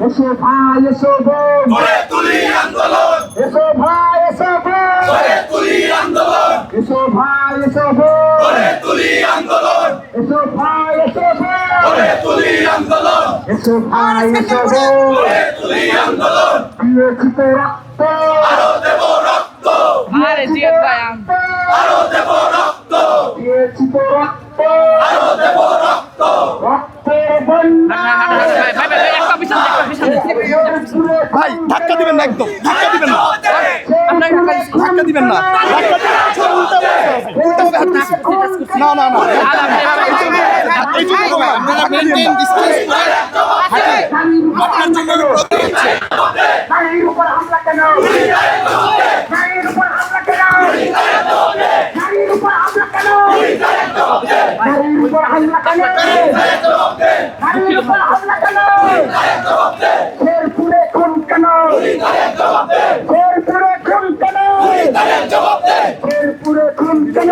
এসো ভাই এসো বোন গড়ে তুলি আন্দোলন, এসো ভাই এসো বোন গড়ে তুলি আন্দোলন, এসো ভাই এসো বোন গড়ে তুলি আন্দোলন, এসো ভাই এসো বোন গড়ে তুলি আন্দোলন, এসো ভাই এসো বোন গড়ে তুলি আন্দোলন। দিয়েছি তো রক্ত আরো দেব রক্ত, আরে জিয়ত ভাই আরো দেব রক্ত, দিয়েছি তো রক্ত আরো দেব রক্ত। রক্তের বন্যা ভাই একটা পিছন ভাই ধাক্কা দিবেন না, একদম ধাক্কা দিবেন না, ধাক্কা দিবেন না, উল্টাভাবে হাত দিচ্ছেন। না না না, এই জন্য ভাই, আপনারা মেইনটেইন ডিসটেন্স করে আপনার জন্য আমি প্রতি হচ্ছে। নারীর উপর হামলা কেন নারীর উপর হামলা কেন নারীর উপর হামলা কেন নারীর উপর হামলা কেন নারীর উপর হামলা কেন শেরপুরে খুন কেন শেরপুরে খুন কেন শেরপুরে খুন কেন